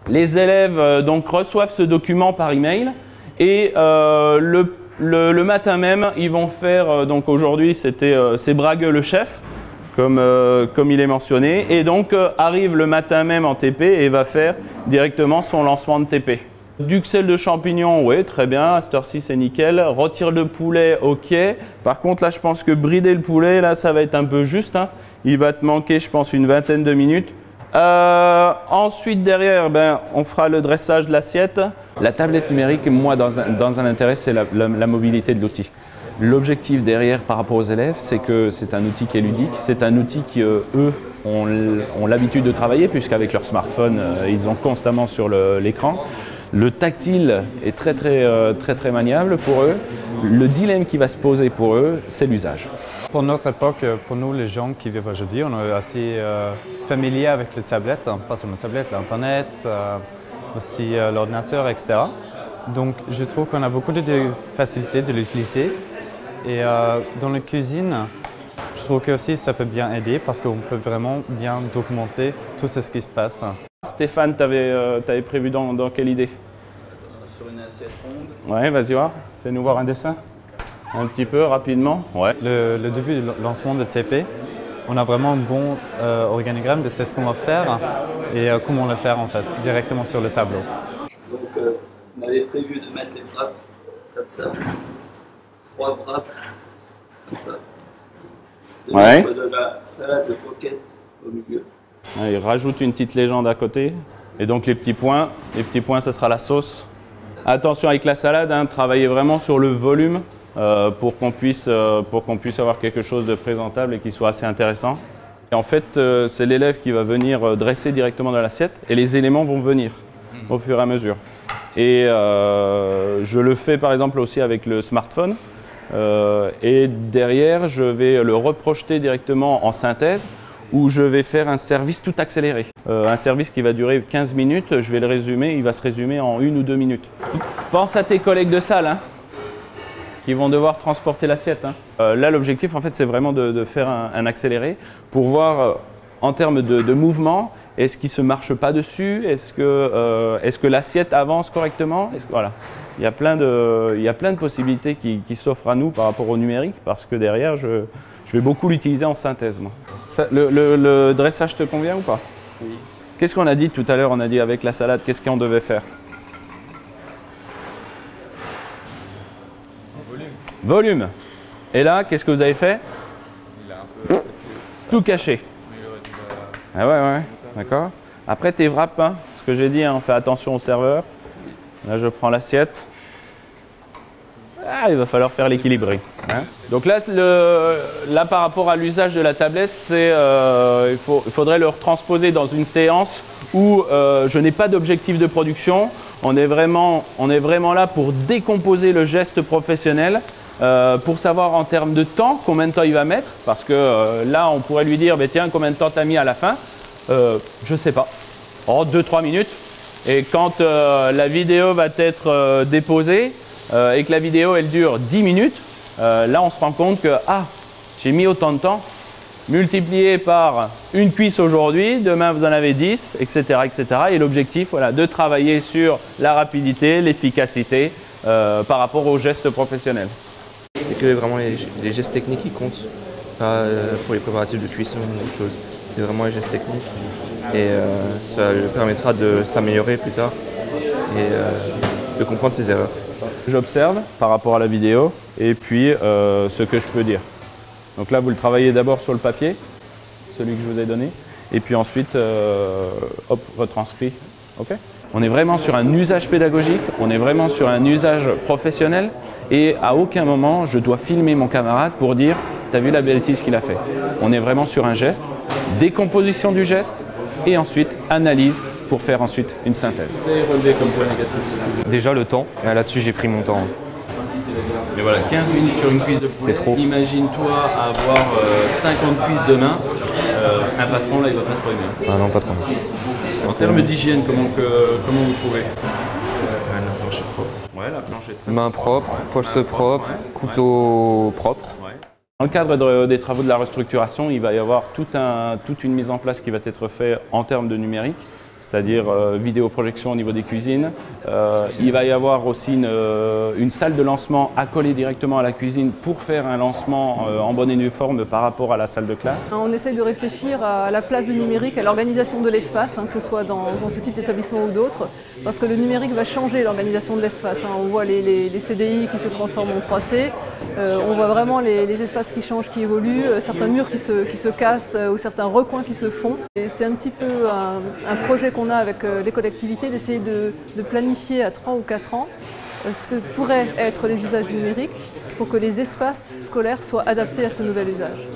Les élèves donc reçoivent ce document par email et le matin même, ils vont faire, donc aujourd'hui c'est Brague le chef, comme il est mentionné, et donc arrive le matin même en TP et va faire directement son lancement de TP. Duxelles de champignons, oui, très bien, à cette heure-ci c'est nickel. Retire de poulet, ok. Par contre là je pense que brider le poulet, là ça va être un peu juste, hein. Il va te manquer je pense une vingtaine de minutes. Ensuite derrière, on fera le dressage de l'assiette. La tablette numérique, moi dans un intérêt, c'est la mobilité de l'outil. L'objectif derrière par rapport aux élèves, c'est que c'est un outil qui est ludique, c'est un outil qui eux ont l'habitude de travailler puisqu'avec leur smartphone, ils ont constamment sur l'écran. Le tactile est très maniable pour eux. Le dilemme qui va se poser pour eux, c'est l'usage. Pour notre époque, pour nous les gens qui vivent aujourd'hui, on est assez familiers avec les tablettes, hein, pas seulement les tablettes, l'internet, aussi l'ordinateur, etc. Donc je trouve qu'on a beaucoup de facilité de l'utiliser. Et dans la cuisine, je trouve que aussi ça peut bien aider parce qu'on peut vraiment bien documenter tout ce qui se passe. Stéphane, tu avais prévu dans quelle idée? Sur une assiette ronde. Ouais, vas-y voir, fais-nous voir un dessin. Un petit peu, rapidement. Ouais. Le début du lancement de TP, on a vraiment un bon organigramme de ce qu'on va faire et comment le faire en fait, directement sur le tableau. Donc on avait prévu de mettre les wraps comme ça, 3 wraps comme ça. De mettre de la salade de coquette au milieu. Il rajoute une petite légende à côté. Et donc les petits points, ça sera la sauce. Attention avec la salade, hein, travaillez vraiment sur le volume pour qu'on puisse avoir quelque chose de présentable et qui soit assez intéressant. Et en fait, c'est l'élève qui va venir dresser directement dans l'assiette et les éléments vont venir au fur et à mesure. Et je le fais par exemple aussi avec le smartphone. Et derrière, je vais le reprojeter directement en synthèse où je vais faire un service tout accéléré. Un service qui va durer 15 minutes, je vais le résumer, il va se résumer en 1 ou 2 minutes. Pense à tes collègues de salle hein, qui vont devoir transporter l'assiette. Hein. Là, l'objectif, en fait, c'est vraiment de faire un accéléré pour voir en termes de mouvement, est-ce qu'il ne se marche pas dessus, est-ce que l'assiette avance correctement, voilà. Il y a plein de possibilités qui s'offrent à nous par rapport au numérique parce que derrière, je vais beaucoup l'utiliser en synthèse. Moi. Le dressage te convient ou pas? Oui. Qu'est-ce qu'on a dit tout à l'heure? On a dit avec la salade, qu'est-ce qu'on devait faire? Volume. Et là, qu'est-ce que vous avez fait? Il a un peu tout caché. Ah ouais, d'accord. Après tes wraps, hein, ce que j'ai dit, hein, on fait attention au serveur. Là, je prends l'assiette. Ah, il va falloir faire l'équilibré. Hein. Donc là, par rapport à l'usage de la tablette, il faudrait le retransposer dans une séance où je n'ai pas d'objectif de production. On est vraiment là pour décomposer le geste professionnel, pour savoir en termes de temps, combien de temps il va mettre. Parce que là, on pourrait lui dire, tiens, combien de temps tu as mis à la fin? Je ne sais pas. Oh, 2-3 minutes. Et quand la vidéo va être déposée, et que la vidéo elle dure 10 minutes, là on se rend compte que j'ai mis autant de temps, multiplié par une cuisse aujourd'hui, demain vous en avez 10, etc. etc. Et l'objectif, voilà, de travailler sur la rapidité, l'efficacité par rapport aux gestes professionnels. C'est que vraiment les gestes techniques qui comptent, pas pour les préparatifs de cuisson ou autre chose. C'est vraiment les gestes techniques et ça lui permettra de s'améliorer plus tard et de comprendre ses erreurs. J'observe par rapport à la vidéo et puis ce que je peux dire. Donc là, vous le travaillez d'abord sur le papier, celui que je vous ai donné, et puis ensuite, hop, retranscrit. Okay. On est vraiment sur un usage pédagogique, on est vraiment sur un usage professionnel et à aucun moment, je dois filmer mon camarade pour dire « t'as vu la bêtise qu'il a fait ». On est vraiment sur un geste, décomposition du geste et ensuite analyse pour faire ensuite une synthèse. Relevé comme point négatif. Déjà le temps, là-dessus j'ai pris mon temps. Mais voilà, 15 minutes sur une cuisse de poulet, c'est trop. Imagine-toi avoir 50 cuisses demain, un patron là il va pas trop aimer. Ah non, pas trop. En termes d'hygiène, comment vous trouvez? La planche est propre. Ouais, la planche est très Main propre, poche propre, couteau propre. Ouais. Dans le cadre des travaux de la restructuration, il va y avoir toute une mise en place qui va être faite en termes de numérique c'est-à-dire vidéoprojection au niveau des cuisines. Il va y avoir aussi une salle de lancement accolée directement à la cuisine pour faire un lancement en bonne et due forme par rapport à la salle de classe. On essaye de réfléchir à la place du numérique, à l'organisation de l'espace, que ce soit dans ce type d'établissement ou d'autres, parce que le numérique va changer l'organisation de l'espace. On voit les CDI qui se transforment en 3C, on voit vraiment les espaces qui changent, qui évoluent, certains murs qui se cassent ou certains recoins qui se font. C'est un petit peu un projet qu'on a avec les collectivités, d'essayer de planifier à 3 ou 4 ans ce que pourraient être les usages numériques pour que les espaces scolaires soient adaptés à ce nouvel usage.